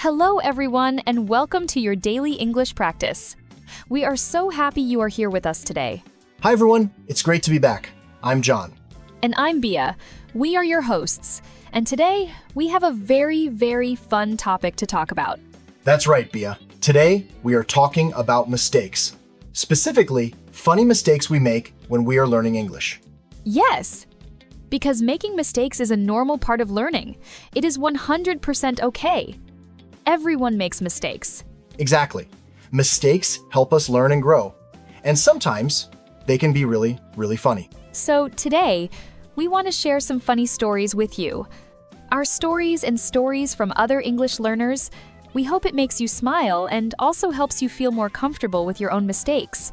Hello, everyone, and welcome to your daily English practice. We are so happy you are here with us today. Hi, everyone. It's great to be back. I'm John. And I'm Bia. We are your hosts. And today, we have a very fun topic to talk about. That's right, Bia. Today, we are talking about mistakes. Specifically, funny mistakes we make when we are learning English. Yes, because making mistakes is a normal part of learning. It is 100% okay. Everyone makes mistakes. Exactly. Mistakes help us learn and grow. And sometimes, they can be really funny. So today, we want to share some funny stories with you. Our stories and stories from other English learners. We hope it makes you smile and also helps you feel more comfortable with your own mistakes.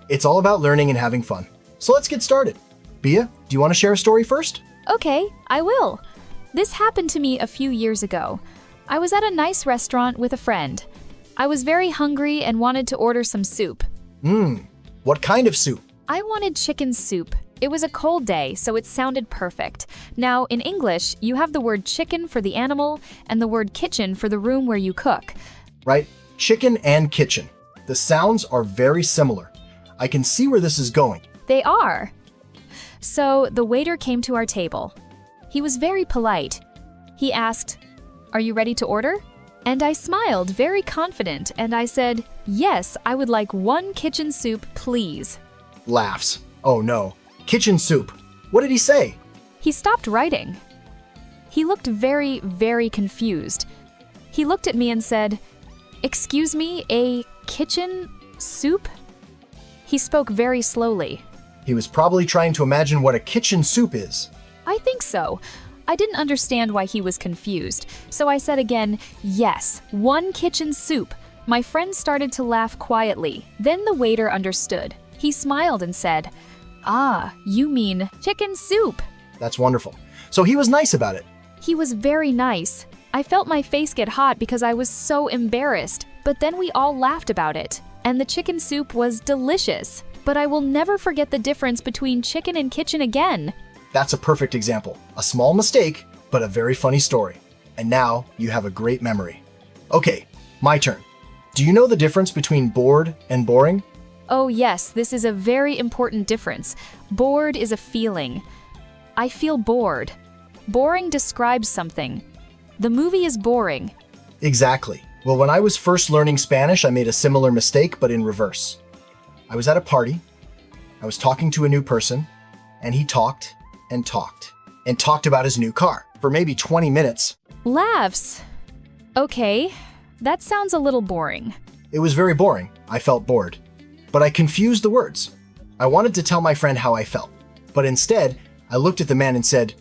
It's all about learning and having fun. So let's get started. Bia, do you want to share a story first? Okay, I will. This happened to me a few years ago. I was at a nice restaurant with a friend. I was very hungry and wanted to order some soup. What kind of soup? I wanted chicken soup. It was a cold day, so it sounded perfect. Now, in English, you have the word chicken for the animal and the word kitchen for the room where you cook. Right? Chicken and kitchen. The sounds are very similar. I can see where this is going. They are. So, the waiter came to our table. He was very polite. He asked, "Are you ready to order?" And I smiled, very confident, and I said, "Yes, I would like one kitchen soup, please." Laughs. Oh no. Kitchen soup. What did he say? He stopped writing. He looked very confused. He looked at me and said, "Excuse me, a kitchen soup?" He spoke very slowly. He was probably trying to imagine what a kitchen soup is. I think so. I didn't understand why he was confused, so I said again, "Yes, one kitchen soup." My friend started to laugh quietly. Then the waiter understood. He smiled and said, "Ah, you mean chicken soup." That's wonderful. So he was nice about it. He was very nice. I felt my face get hot because I was so embarrassed, but then we all laughed about it. And the chicken soup was delicious. But I will never forget the difference between chicken and kitchen again. That's a perfect example. A small mistake, but a very funny story. And now you have a great memory. Okay, my turn. Do you know the difference between bored and boring? Oh yes, this is a very important difference. Bored is a feeling. I feel bored. Boring describes something. The movie is boring. Exactly. Well, when I was first learning Spanish, I made a similar mistake, but in reverse. I was at a party. I was talking to a new person, and he talked about his new car for maybe 20 minutes. Laughs. Okay, that sounds a little boring. It was very boring. I felt bored. But I confused the words. I wanted to tell my friend how I felt. But instead, I looked at the man and said,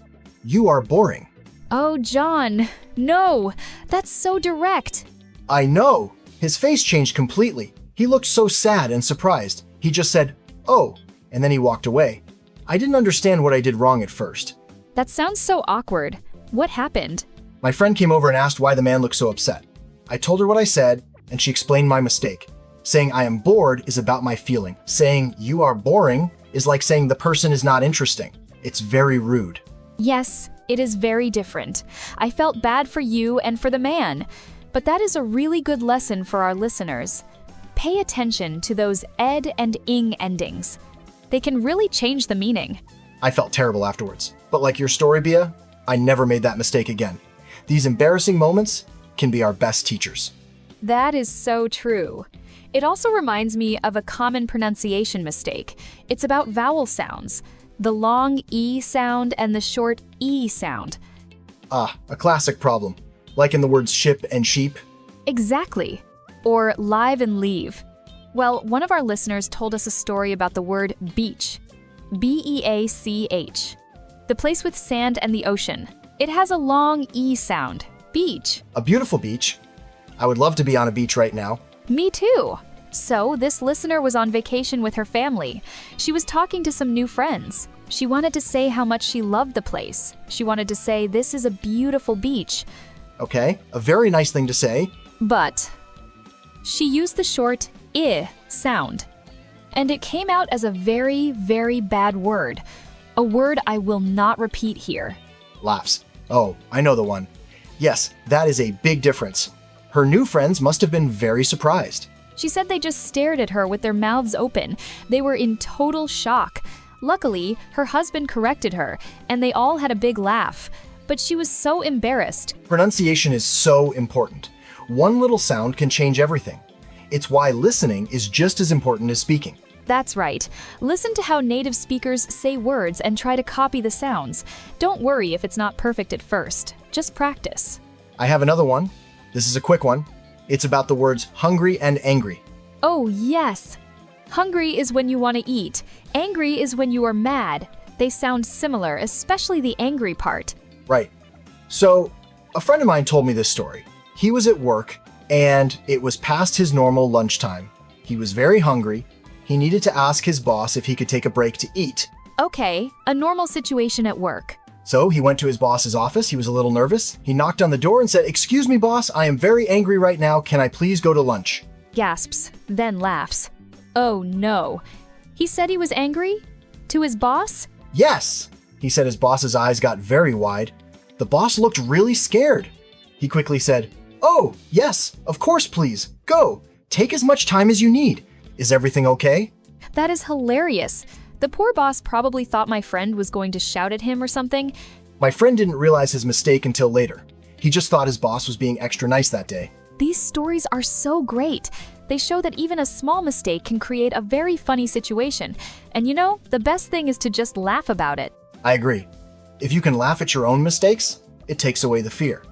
"You are boring." Oh, John, no, that's so direct. I know. His face changed completely. He looked so sad and surprised. He just said, "Oh," and then he walked away. I didn't understand what I did wrong at first. That sounds so awkward. What happened? My friend came over and asked why the man looked so upset. I told her what I said, and she explained my mistake. Saying I am bored is about my feeling. Saying you are boring is like saying the person is not interesting. It's very rude. Yes, it is very different. I felt bad for you and for the man. But that is a really good lesson for our listeners. Pay attention to those ed and ing endings. They can really change the meaning. I felt terrible afterwards. But like your story, Bia, I never made that mistake again. These embarrassing moments can be our best teachers. That is so true. It also reminds me of a common pronunciation mistake. It's about vowel sounds. The long E sound and the short E sound. Ah, a classic problem. Like in the words ship and sheep. Exactly. Or live and leave. Well, one of our listeners told us a story about the word beach. B-E-A-C-H. The place with sand and the ocean. It has a long E sound. Beach. A beautiful beach. I would love to be on a beach right now. Me too. So, this listener was on vacation with her family. She was talking to some new friends. She wanted to say how much she loved the place. She wanted to say, "This is a beautiful beach." Okay, a very nice thing to say. But she used the short I sound. And it came out as a very bad word. A word I will not repeat here. Laughs. Oh, I know the one. Yes, that is a big difference. Her new friends must have been very surprised. She said they just stared at her with their mouths open. They were in total shock. Luckily, her husband corrected her, and they all had a big laugh. But she was so embarrassed. Pronunciation is so important. One little sound can change everything. It's why listening is just as important as speaking. That's right. Listen to how native speakers say words and try to copy the sounds. Don't worry if it's not perfect at first. Just practice. I have another one. This is a quick one. It's about the words hungry and angry. Oh, yes. Hungry is when you want to eat. Angry is when you are mad. They sound similar, especially the angry part. Right. So, a friend of mine told me this story. He was at work, and it was past his normal lunchtime. He was very hungry. He needed to ask his boss if he could take a break to eat. Okay, a normal situation at work. So he went to his boss's office. He was a little nervous. He knocked on the door and said, "Excuse me, boss, I am very angry right now. Can I please go to lunch?" Gasps, then laughs. Oh no. He said he was angry? To his boss? Yes, he said. His boss's eyes got very wide. The boss looked really scared. He quickly said, "Oh, yes, of course, please. Go. Take as much time as you need. Is everything okay?" That is hilarious. The poor boss probably thought my friend was going to shout at him or something. My friend didn't realize his mistake until later. He just thought his boss was being extra nice that day. These stories are so great. They show that even a small mistake can create a very funny situation. And you know, the best thing is to just laugh about it. I agree. If you can laugh at your own mistakes, it takes away the fear.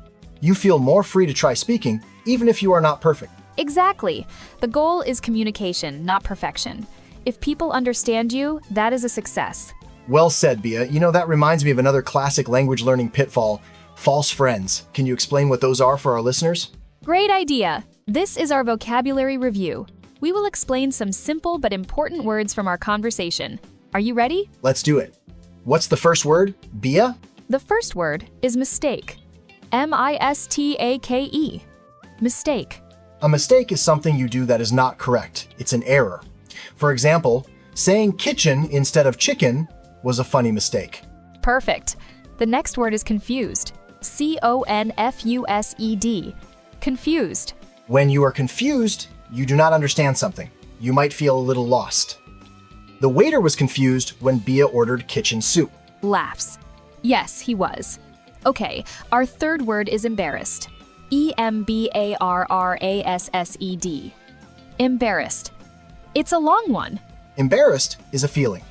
You feel more free to try speaking, even if you are not perfect. Exactly. The goal is communication, not perfection. If people understand you, that is a success. Well said, Bia. You know, that reminds me of another classic language learning pitfall, false friends. Can you explain what those are for our listeners? Great idea. This is our vocabulary review. We will explain some simple but important words from our conversation. Are you ready? Let's do it. What's the first word, Bia? The first word is mistake. M-I-S-T-A-K-E. Mistake. A mistake is something you do that is not correct. It's an error. For example, saying kitchen instead of chicken was a funny mistake. Perfect. The next word is confused. C-O-N-F-U-S-E-D. Confused. When you are confused, you do not understand something. You might feel a little lost. The waiter was confused when Bia ordered kitchen soup. Laughs. Yes, he was. Okay, our third word is embarrassed. E-M-B-A-R-R-A-S-S-E-D. Embarrassed. It's a long one. Embarrassed is a feeling.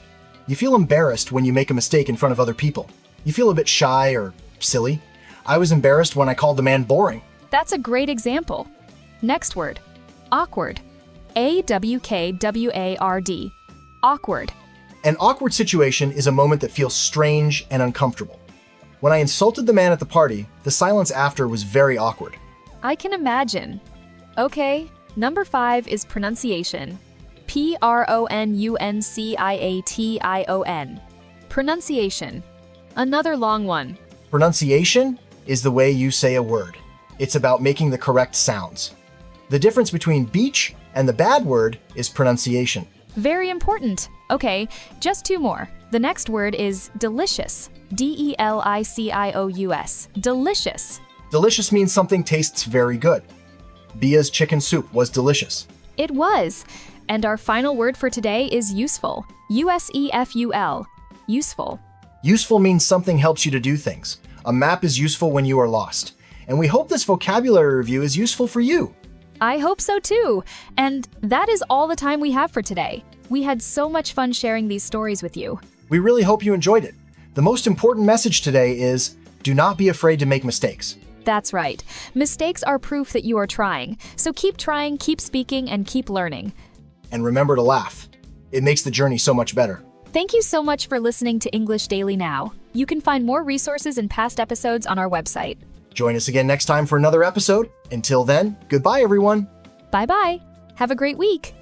You feel embarrassed when you make a mistake in front of other people. You feel a bit shy or silly. I was embarrassed when I called the man boring. That's a great example. Next word. Awkward. A-W-K-W-A-R-D. Awkward. An awkward situation is a moment that feels strange and uncomfortable. When I insulted the man at the party, the silence after was very awkward. I can imagine. Okay, number 5 is pronunciation. P-R-O-N-U-N-C-I-A-T-I-O-N. Pronunciation. Another long one. Pronunciation is the way you say a word. It's about making the correct sounds. The difference between beach and the bad word is pronunciation. Very important. Okay, just 2 more. The next word is delicious. D-E-L-I-C-I-O-U-S. Delicious. Delicious means something tastes very good. Bia's chicken soup was delicious. It was. And our final word for today is useful. U-S-E-F-U-L. Useful. Useful means something helps you to do things. A map is useful when you are lost. And we hope this vocabulary review is useful for you. I hope so too. And that is all the time we have for today. We had so much fun sharing these stories with you. We really hope you enjoyed it. The most important message today is, do not be afraid to make mistakes. That's right. Mistakes are proof that you are trying. So keep trying, keep speaking, and keep learning. And remember to laugh. It makes the journey so much better. Thank you so much for listening to English Daily Now. You can find more resources and past episodes on our website. Join us again next time for another episode. Until then, goodbye everyone. Bye-bye. Have a great week.